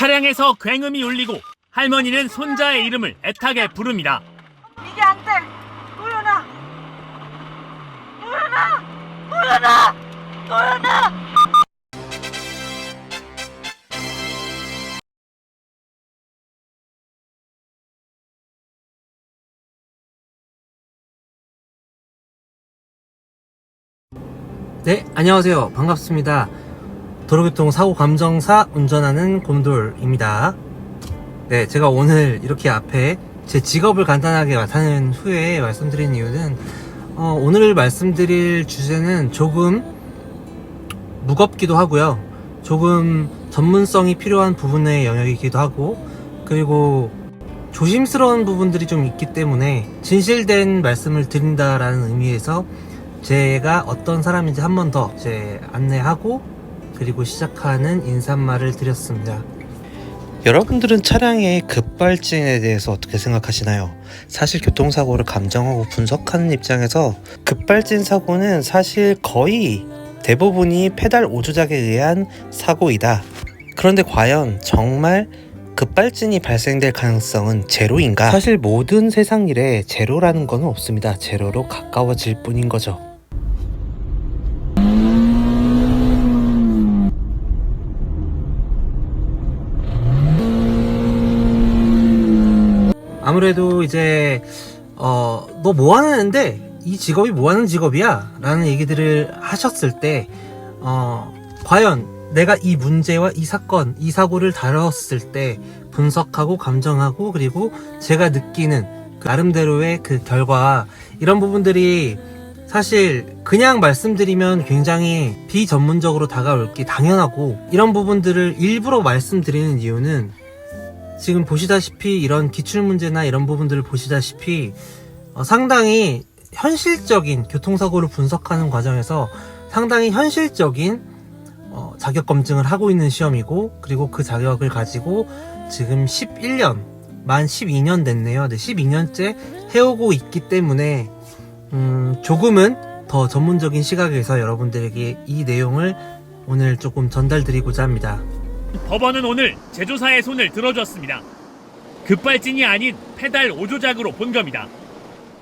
차량에서 굉음이 울리고 할머니는 손자의 이름을 애타게 부릅니다. 이게 안 돼! 도연아! 도연아! 도연아! 도연아! 네, 안녕하세요. 반갑습니다. 도로교통 사고 감정사 운전하는 곰돌입니다. 네, 제가 오늘 이렇게 앞에 제 직업을 간단하게 나타낸 후에 말씀드린 이유는 오늘 말씀드릴 주제는 조금 무겁기도 하고요. 조금 전문성이 필요한 부분의 영역이기도 하고, 그리고 조심스러운 부분들이 좀 있기 때문에 진실된 말씀을 드린다라는 의미에서 제가 어떤 사람인지 한 번 더 안내하고 그리고 시작하는 인사말을 드렸습니다. 여러분들은 차량의 급발진에 대해서 어떻게 생각하시나요? 사실 교통사고를 감정하고 분석하는 입장에서 급발진 사고는 사실 거의 대부분이 페달 오조작에 의한 사고이다. 그런데 과연 정말 급발진이 발생될 가능성은 제로인가? 사실 모든 세상 일에 제로라는 건 없습니다. 제로로 가까워질 뿐인 거죠. 아무래도 이제 너 뭐 하는데 이 직업이 뭐 하는 직업이야? 라는 얘기들을 하셨을 때 과연 내가 이 문제와 이 사건, 이 사고를 다뤘을 때 분석하고 감정하고 그리고 제가 느끼는 그 나름대로의 그 결과, 이런 부분들이 사실 그냥 말씀드리면 굉장히 비전문적으로 다가올 게 당연하고, 이런 부분들을 일부러 말씀드리는 이유는 지금 보시다시피 이런 기출문제나 이런 부분들을 보시다시피 상당히 현실적인 교통사고를 분석하는 과정에서 상당히 현실적인 자격검증을 하고 있는 시험이고, 그리고 그 자격을 가지고 지금 11년, 만 12년 됐네요. 네, 12년째 해오고 있기 때문에 조금은 더 전문적인 시각에서 여러분들에게 이 내용을 오늘 조금 전달드리고자 합니다. 법원은 오늘 제조사의 손을 들어줬습니다. 급발진이 아닌 페달 오조작으로 본 겁니다.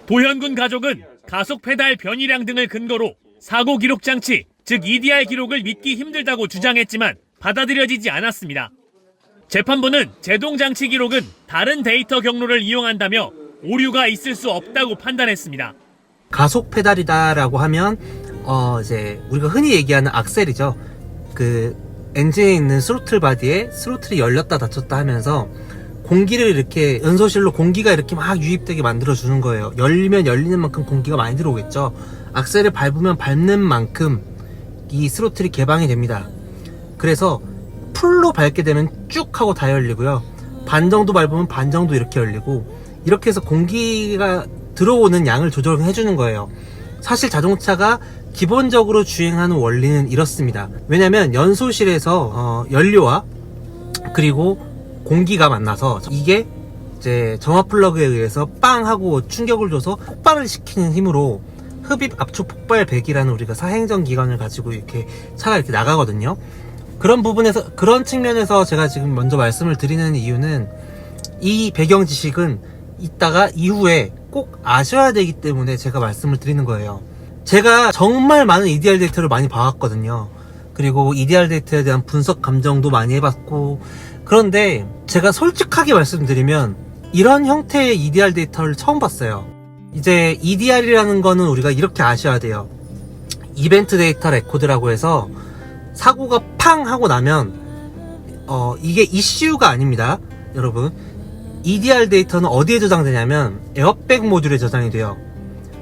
도현군 가족은 가속 페달 변이량 등을 근거로 사고 기록 장치, 즉 EDR 기록을 믿기 힘들다고 주장했지만 받아들여지지 않았습니다. 재판부는 제동 장치 기록은 다른 데이터 경로를 이용한다며 오류가 있을 수 없다고 판단했습니다. 가속 페달이다라고 하면 이제 우리가 흔히 얘기하는 악셀이죠. 그 엔진에 있는 스로틀 바디에 스로틀이 열렸다 닫혔다 하면서 공기를 이렇게, 연소실로 공기가 이렇게 막 유입되게 만들어 주는 거예요. 열리면 열리는 만큼 공기가 많이 들어오겠죠. 악셀을 밟으면 밟는 만큼 이 스로틀이 개방이 됩니다. 그래서 풀로 밟게 되면 쭉 하고 다 열리고요. 반 정도 밟으면 반 정도 이렇게 열리고, 이렇게 해서 공기가 들어오는 양을 조절해 주는 거예요. 사실 자동차가 기본적으로 주행하는 원리는 이렇습니다. 왜냐면 연소실에서 연료와 그리고 공기가 만나서 이게 이제 점화 플러그에 의해서 빵 하고 충격을 줘서 폭발을 시키는 힘으로 흡입 압축 폭발 배기라는 우리가 사행정 기관을 가지고 이렇게 차가 이렇게 나가거든요. 그런 부분에서, 그런 측면에서 제가 지금 먼저 말씀을 드리는 이유는 이 배경 지식은 이따가 이후에 꼭 아셔야 되기 때문에 제가 말씀을 드리는 거예요. 제가 정말 많은 EDR 데이터를 많이 봐왔거든요. 그리고 EDR 데이터에 대한 분석 감정도 많이 해봤고, 그런데 제가 솔직하게 말씀드리면 이런 형태의 EDR 데이터를 처음 봤어요. 이제 EDR이라는 거는 우리가 이렇게 아셔야 돼요. 이벤트 데이터 레코드라고 해서 사고가 팡 하고 나면 이게 이슈가 아닙니다. 여러분, EDR 데이터는 어디에 저장되냐면 에어백 모듈에 저장이 돼요.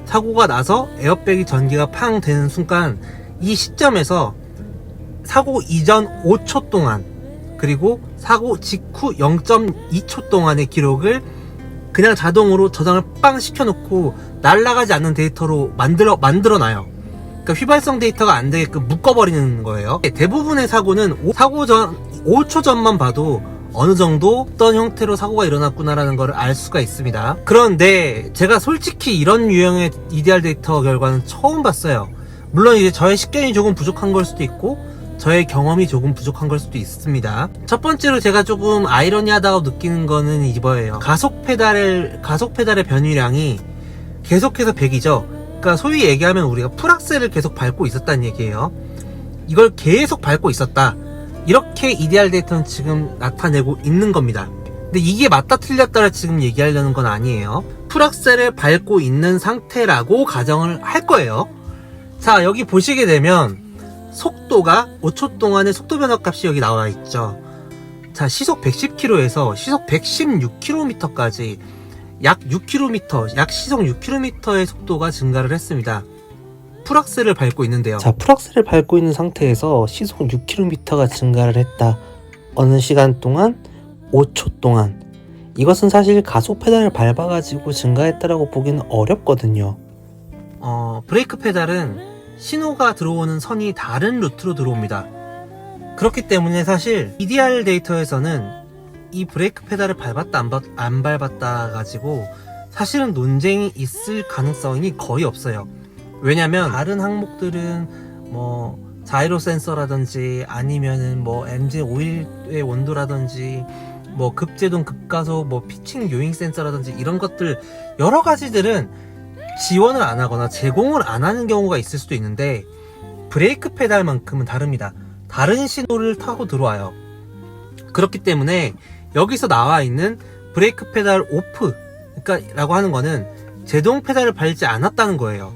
사고가 나서 에어백이 전기가 팡 되는 순간, 이 시점에서 사고 이전 5초 동안 그리고 사고 직후 0.2초 동안의 기록을 그냥 자동으로 저장을 빵 시켜놓고 날아가지 않는 데이터로 만들어놔요. 그러니까 휘발성 데이터가 안 되게끔 묶어버리는 거예요. 대부분의 사고는 사고 전 5초 전만 봐도 어느 정도 어떤 형태로 사고가 일어났구나라는 걸 알 수가 있습니다. 그런데 제가 솔직히 이런 유형의 EDR 데이터 결과는 처음 봤어요. 물론 이제 저의 식견이 조금 부족한 걸 수도 있고, 저의 경험이 조금 부족한 걸 수도 있습니다. 첫 번째로 제가 조금 아이러니하다고 느끼는 거는 이거예요. 가속 페달의 변이량이 계속해서 100이죠. 그러니까 소위 얘기하면 우리가 풀악셀을 계속 밟고 있었다는 얘기예요. 이걸 계속 밟고 있었다. 이렇게 EDR 데이터는 지금 나타내고 있는 겁니다. 근데 이게 맞다 틀렸다를 지금 얘기하려는 건 아니에요. 풀악셀을 밟고 있는 상태라고 가정을 할 거예요. 자, 여기 보시게 되면 속도가 5초 동안의 속도 변화 값이 여기 나와 있죠. 자, 시속 110km에서 시속 116km까지 약 6km, 약 시속 6km의 속도가 증가를 했습니다. 풀악셀을 밟고 있는데요. 자, 풀악셀을 밟고 있는 상태에서 시속 6km가 증가를 했다. 어느 시간 동안? 5초 동안. 이것은 사실 가속 페달을 밟아가지고 증가했다라고 보기는 어렵거든요. 브레이크 페달은 신호가 들어오는 선이 다른 루트로 들어옵니다. 그렇기 때문에 사실 EDR 데이터에서는 이 브레이크 페달을 밟았다 안 밟았다 가지고 사실은 논쟁이 있을 가능성이 거의 없어요. 왜냐면 다른 항목들은 뭐 자이로 센서라든지 아니면은 뭐 엔진 오일의 온도라든지 뭐 급제동 급가속 뭐 피칭 요잉 센서라든지 이런 것들 여러 가지들은 지원을 안 하거나 제공을 안 하는 경우가 있을 수도 있는데 브레이크 페달만큼은 다릅니다. 다른 신호를 타고 들어와요. 그렇기 때문에 여기서 나와 있는 브레이크 페달 오프 라고 하는 거는 제동 페달을 밟지 않았다는 거예요.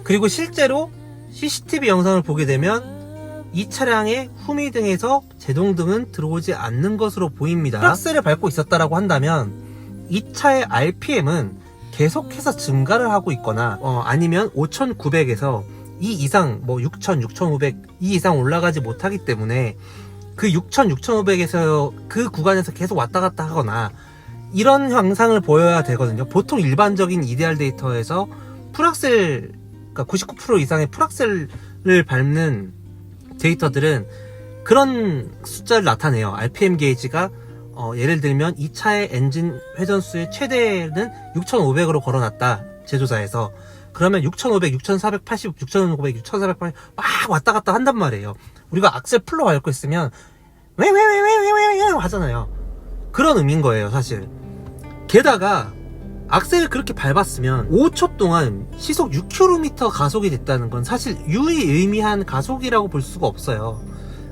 그리고 실제로 CCTV 영상을 보게 되면 이 차량의 후미등에서 제동등은 들어오지 않는 것으로 보입니다. 풀악셀을 밟고 있었다라고 한다면 이 차의 RPM은 계속해서 증가를 하고 있거나 아니면 5900에서 이 이상 뭐 6000, 6500 이 이상 올라가지 못하기 때문에 그 6000, 6500에서 그 구간에서 계속 왔다 갔다 하거나 이런 양상을 보여야 되거든요. 보통 일반적인 EDR 데이터에서 풀악셀, 그러니까 99% 이상의 풀악셀을 밟는 데이터들은 그런 숫자를 나타내요. RPM 게이지가 예를 들면 이 차의 엔진 회전수의 최대는 6500으로 걸어놨다. 제조사에서. 그러면 6500, 6480, 6500, 6480 막 왔다 갔다 한단 말이에요. 우리가 악셀 풀로 밟고 있으면 왜 하잖아요. 그런 의미인 거예요, 사실. 게다가 악셀을 그렇게 밟았으면 5초 동안 시속 6km 가속이 됐다는 건 사실 유의미한 가속이라고 볼 수가 없어요.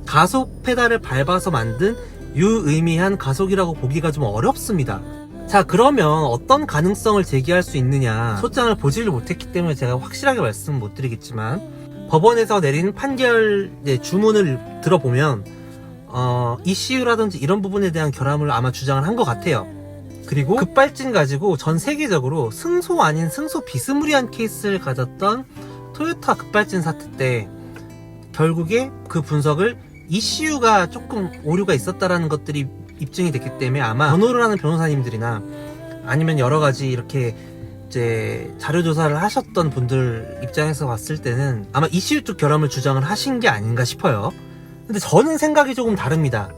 가속 페달을 밟아서 만든 유의미한 가속이라고 보기가 좀 어렵습니다. 자, 그러면 어떤 가능성을 제기할 수 있느냐. 소장을 보지를 못했기 때문에 제가 확실하게 말씀 못 드리겠지만 법원에서 내린 판결 주문을 들어보면 ECU라든지 이런 부분에 대한 결함을 아마 주장을 한 것 같아요. 그리고 급발진 가지고 전 세계적으로 승소 아닌 승소 비스무리한 케이스를 가졌던 토요타 급발진 사태 때 결국에 그 분석을 ECU가 조금 오류가 있었다라는 것들이 입증이 됐기 때문에 아마 변호를 하는 변호사님들이나 아니면 여러 가지 이렇게 이제 자료 조사를 하셨던 분들 입장에서 봤을 때는 아마 ECU 쪽 결함을 주장을 하신 게 아닌가 싶어요. 근데 저는 생각이 조금 다릅니다.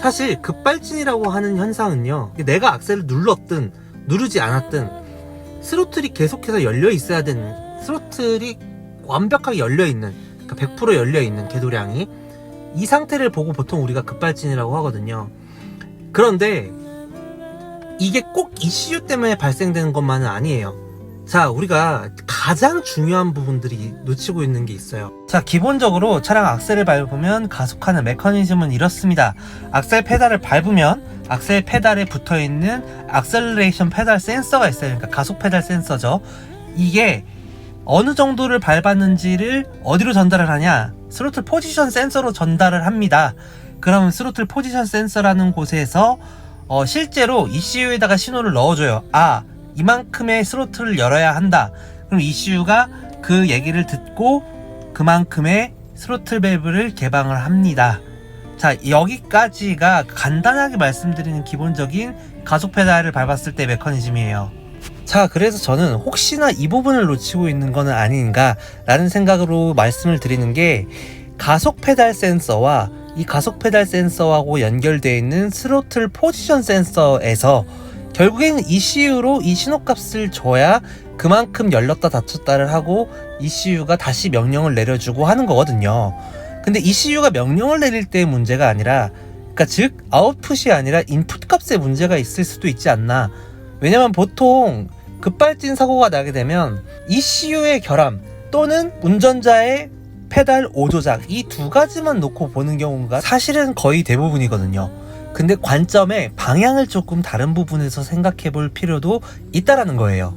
사실 급발진이라고 하는 현상은요, 내가 악셀을 눌렀든 누르지 않았든 스로틀이 계속해서 열려 있어야 되는, 스로틀이 완벽하게 열려 있는, 그러니까 100% 열려 있는 궤도량이 이 상태를 보고 보통 우리가 급발진이라고 하거든요. 그런데 이게 꼭 ECU 때문에 발생되는 것만은 아니에요. 자, 우리가 가장 중요한 부분들이 놓치고 있는 게 있어요. 자, 기본적으로 차량 악셀을 밟으면 가속하는 메커니즘은 이렇습니다. 악셀 페달을 밟으면 악셀 페달에 붙어있는 악셀레이션 페달 센서가 있어요. 그러니까 가속 페달 센서죠. 이게 어느 정도를 밟았는지를 어디로 전달을 하냐? 스로틀 포지션 센서로 전달을 합니다. 그러면 스로틀 포지션 센서라는 곳에서 실제로 ECU에다가 신호를 넣어줘요. 아, 이만큼의 스로틀을 열어야 한다. 그럼 ECU가 그 얘기를 듣고 그만큼의 스로틀 밸브를 개방을 합니다. 자, 여기까지가 간단하게 말씀드리는 기본적인 가속 페달을 밟았을 때 메커니즘이에요. 자, 그래서 저는 혹시나 이 부분을 놓치고 있는 거는 아닌가 라는 생각으로 말씀을 드리는 게, 가속 페달 센서와 이 가속 페달 센서하고 연결되어 있는 스로틀 포지션 센서에서 결국에는 ECU로 이 신호값을 줘야 그만큼 열렸다 닫혔다를 하고 ECU가 다시 명령을 내려주고 하는 거거든요. 근데 ECU가 명령을 내릴 때의 문제가 아니라, 그러니까 즉 아웃풋이 아니라 인풋 값에 문제가 있을 수도 있지 않나. 왜냐면 보통 급발진 사고가 나게 되면 ECU의 결함 또는 운전자의 페달 오조작, 이 두 가지만 놓고 보는 경우가 사실은 거의 대부분이거든요. 근데 관점의 방향을 조금 다른 부분에서 생각해 볼 필요도 있다라는 거예요.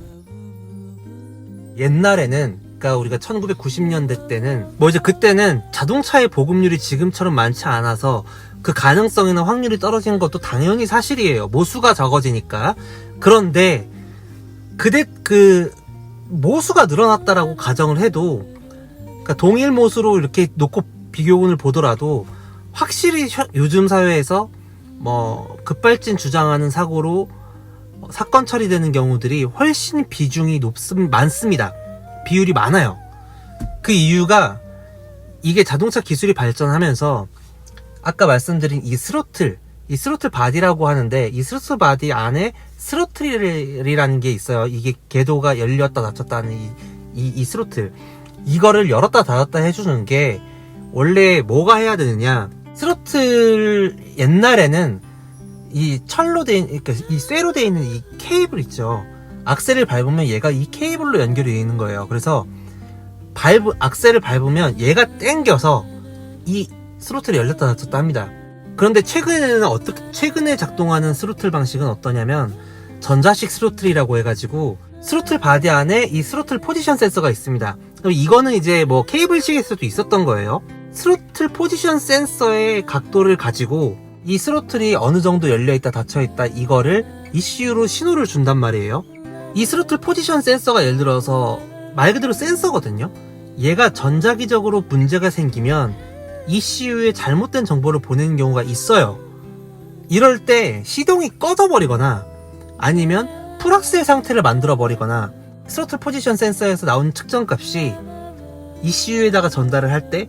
옛날에는, 그러니까 우리가 1990년대 때는 뭐 이제 그때는 자동차의 보급률이 지금처럼 많지 않아서 그 가능성이나 확률이 떨어지는 것도 당연히 사실이에요. 모수가 적어지니까. 그런데 그때 그 모수가 늘어났다라고 가정을 해도, 그러니까 동일 모수로 이렇게 놓고 비교군을 보더라도 확실히 요즘 사회에서 뭐 급발진 주장하는 사고로 사건 처리되는 경우들이 훨씬 비중이 많습니다. 비율이 많아요. 그 이유가 이게 자동차 기술이 발전하면서 아까 말씀드린 이 스로틀 바디라고 하는데, 이 스로틀 바디 안에 스로틀이라는 게 있어요. 이게 궤도가 열렸다 닫혔다 하는 이 스로틀, 이거를 열었다 닫았다 해주는 게 원래 뭐가 해야 되느냐, 스로틀 옛날에는 이 철로 돼 있는, 그러니까 이 쇠로 돼 있는 이 케이블 있죠. 악셀을 밟으면 얘가 이 케이블로 연결이 되어 있는 거예요. 그래서 악셀을 밟으면 얘가 땡겨서 이 스로틀이 열렸다 닫혔다 합니다. 그런데 최근에 작동하는 스로틀 방식은 어떠냐면 전자식 스로틀이라고 해가지고 스로틀 바디 안에 이 스로틀 포지션 센서가 있습니다. 그럼 이거는 이제 뭐 케이블식에서도 있었던 거예요. 스로틀 포지션 센서의 각도를 가지고 이 스로틀이 어느 정도 열려있다 닫혀있다 이거를 ECU로 신호를 준단 말이에요. 이 스로틀 포지션 센서가 예를 들어서 말 그대로 센서거든요. 얘가 전자기적으로 문제가 생기면 ECU에 잘못된 정보를 보내는 경우가 있어요. 이럴 때 시동이 꺼져버리거나 아니면 풀악셀 상태를 만들어버리거나 스로틀 포지션 센서에서 나온 측정값이 ECU에다가 전달을 할 때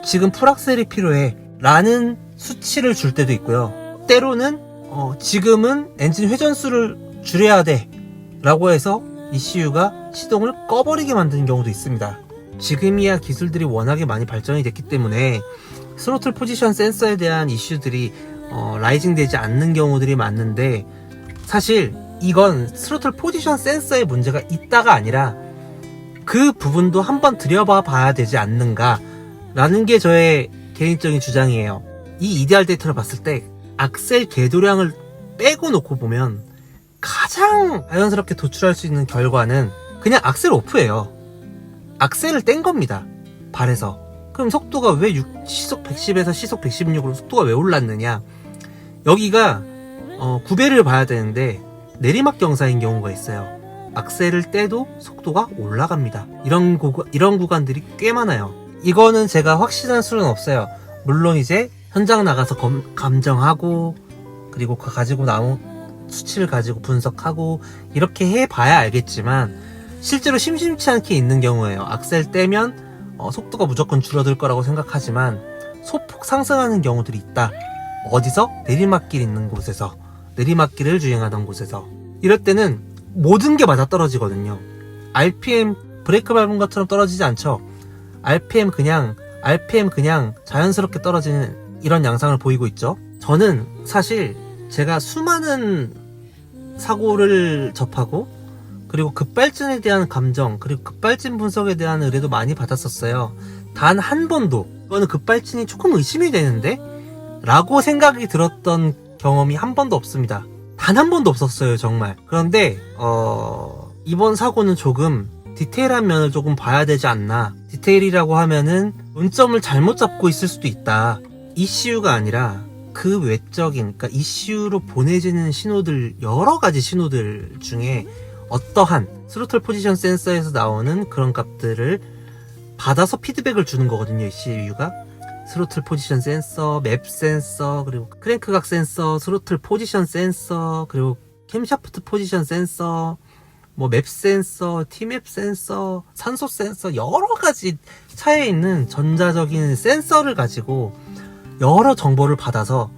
지금 풀악셀이 필요해 라는 수치를 줄 때도 있고요. 때로는 지금은 엔진 회전수를 줄여야 돼 라고 해서 ECU가 시동을 꺼버리게 만드는 경우도 있습니다. 지금이야 기술들이 워낙에 많이 발전이 됐기 때문에 스로틀 포지션 센서에 대한 이슈들이 라이징 되지 않는 경우들이 많은데, 사실 이건 스로틀 포지션 센서에 문제가 있다가 아니라 그 부분도 한번 들여봐 봐야 되지 않는가 라는 게 저의 개인적인 주장이에요. 이 EDR 데이터를 봤을 때 악셀 궤도량을 빼고 놓고 보면 가장 자연스럽게 도출할 수 있는 결과는 그냥 악셀 오프예요. 악셀을 뗀 겁니다. 발에서. 그럼 속도가 왜 시속 110에서 시속 116으로 속도가 왜 올랐느냐? 여기가 구배를 봐야 되는데 내리막 경사인 경우가 있어요. 악셀을 떼도 속도가 올라갑니다. 이런 구간들이 꽤 많아요. 이거는 제가 확실한 수는 없어요. 물론 이제 현장 나가서 감정하고 그리고 그 가지고 나온 수치를 가지고 분석하고 이렇게 해봐야 알겠지만 실제로 심심치 않게 있는 경우에요. 악셀 떼면 속도가 무조건 줄어들 거라고 생각하지만 소폭 상승하는 경우들이 있다. 어디서? 내리막길 있는 곳에서, 내리막길을 주행하던 곳에서. 이럴 때는 모든 게 맞아떨어지거든요. RPM 브레이크 밟은 것처럼 떨어지지 않죠. RPM 그냥 자연스럽게 떨어지는 이런 양상을 보이고 있죠. 저는 사실 제가 수많은 사고를 접하고 그리고 급발진에 대한 감정, 그리고 급발진 분석에 대한 의뢰도 많이 받았었어요. 단 한 번도 이거는 급발진이 조금 의심이 되는데? 라고 생각이 들었던 경험이 한 번도 없습니다. 단 한 번도 없었어요, 정말. 그런데 이번 사고는 조금 디테일한 면을 조금 봐야 되지 않나. 디테일이라고 하면은 운점을 잘못 잡고 있을 수도 있다. ECU가 아니라 그 외적인, 그러니까 ECU로 보내지는 신호들, 여러 가지 신호들 중에 어떠한 스로틀 포지션 센서에서 나오는 그런 값들을 받아서 피드백을 주는 거거든요, ECU가. 스로틀 포지션 센서, 맵 센서, 그리고 크랭크각 센서, 스로틀 포지션 센서, 그리고 캠샤프트 포지션 센서, 뭐 맵 센서, T맵 센서, 산소 센서, 여러 가지 차에 있는 전자적인 센서를 가지고 여러 정보를 받아서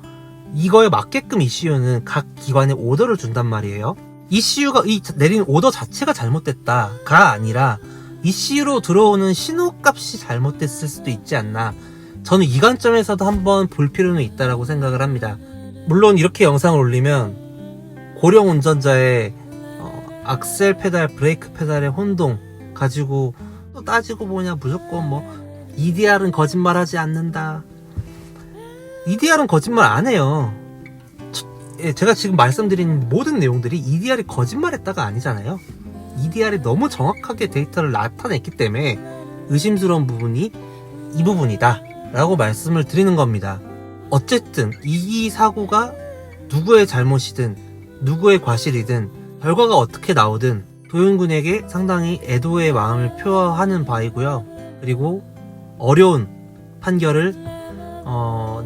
이거에 맞게끔 ECU는 각 기관에 오더를 준단 말이에요. ECU가 내린 오더 자체가 잘못됐다가 아니라 ECU로 들어오는 신호값이 잘못됐을 수도 있지 않나. 저는 이 관점에서도 한번 볼 필요는 있다라고 생각을 합니다. 물론 이렇게 영상을 올리면 고령 운전자의 악셀 페달, 브레이크 페달의 혼동 가지고 또 따지고 보냐, 무조건 뭐 EDR은 거짓말하지 않는다. EDR은 거짓말 안 해요. 제가 지금 말씀드린 모든 내용들이 EDR이 거짓말했다가 아니잖아요. EDR이 너무 정확하게 데이터를 나타냈기 때문에 의심스러운 부분이 이 부분이다 라고 말씀을 드리는 겁니다. 어쨌든 이 사고가 누구의 잘못이든 누구의 과실이든 결과가 어떻게 나오든 도윤군에게 상당히 애도의 마음을 표하는 바이고요. 그리고 어려운 판결을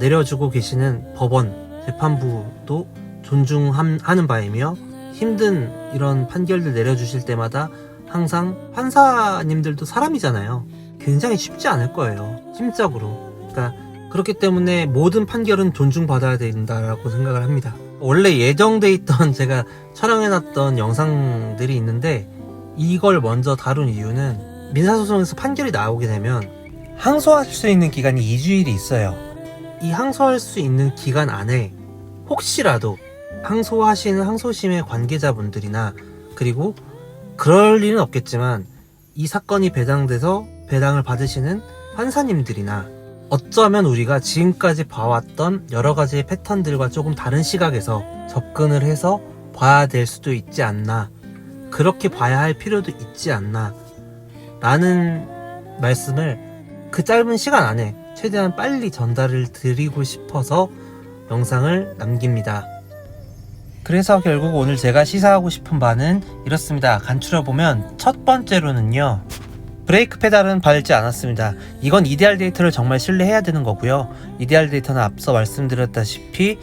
내려주고 계시는 법원 재판부도 존중하는 바이며, 힘든 이런 판결들 내려주실 때마다 항상 판사님들도 사람이잖아요. 굉장히 쉽지 않을 거예요, 심적으로. 그러니까 그렇기 때문에 모든 판결은 존중받아야 된다라고 생각을 합니다. 원래 예정돼 있던 제가 촬영해놨던 영상들이 있는데 이걸 먼저 다룬 이유는 민사소송에서 판결이 나오게 되면 항소할 수 있는 기간이 2주일이 있어요. 이 항소할 수 있는 기간 안에 혹시라도 항소하시는 항소심의 관계자분들이나, 그리고 그럴 일은 없겠지만 이 사건이 배당돼서 배당을 받으시는 판사님들이나, 어쩌면 우리가 지금까지 봐왔던 여러 가지의 패턴들과 조금 다른 시각에서 접근을 해서 봐야 될 수도 있지 않나, 그렇게 봐야 할 필요도 있지 않나 라는 말씀을 그 짧은 시간 안에 최대한 빨리 전달을 드리고 싶어서 영상을 남깁니다. 그래서 결국 오늘 제가 시사하고 싶은 바는 이렇습니다. 간추려보면 첫 번째로는요, 브레이크 페달은 밟지 않았습니다. 이건 EDR 데이터를 정말 신뢰해야 되는 거고요. EDR 데이터는 앞서 말씀드렸다시피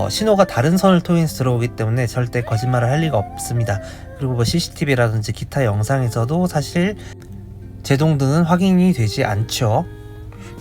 신호가 다른 선을 통해서 들어오기 때문에 절대 거짓말을 할 리가 없습니다. 그리고 뭐 CCTV라든지 기타 영상에서도 사실 제동등은 확인이 되지 않죠.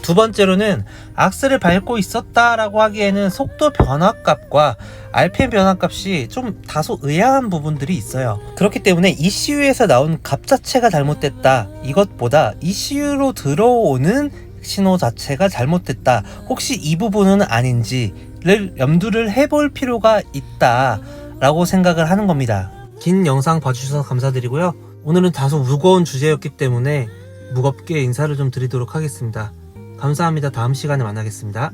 두 번째로는 악셀을 밟고 있었다라고 하기에는 속도 변화값과 RPM 변화값이 좀 다소 의아한 부분들이 있어요. 그렇기 때문에 ECU에서 나온 값 자체가 잘못됐다, 이것보다 ECU로 들어오는 신호 자체가 잘못됐다, 혹시 이 부분은 아닌지를 염두를 해볼 필요가 있다라고 생각을 하는 겁니다. 긴 영상 봐주셔서 감사드리고요. 오늘은 다소 무거운 주제였기 때문에 무겁게 인사를 좀 드리도록 하겠습니다. 감사합니다. 다음 시간에 만나겠습니다.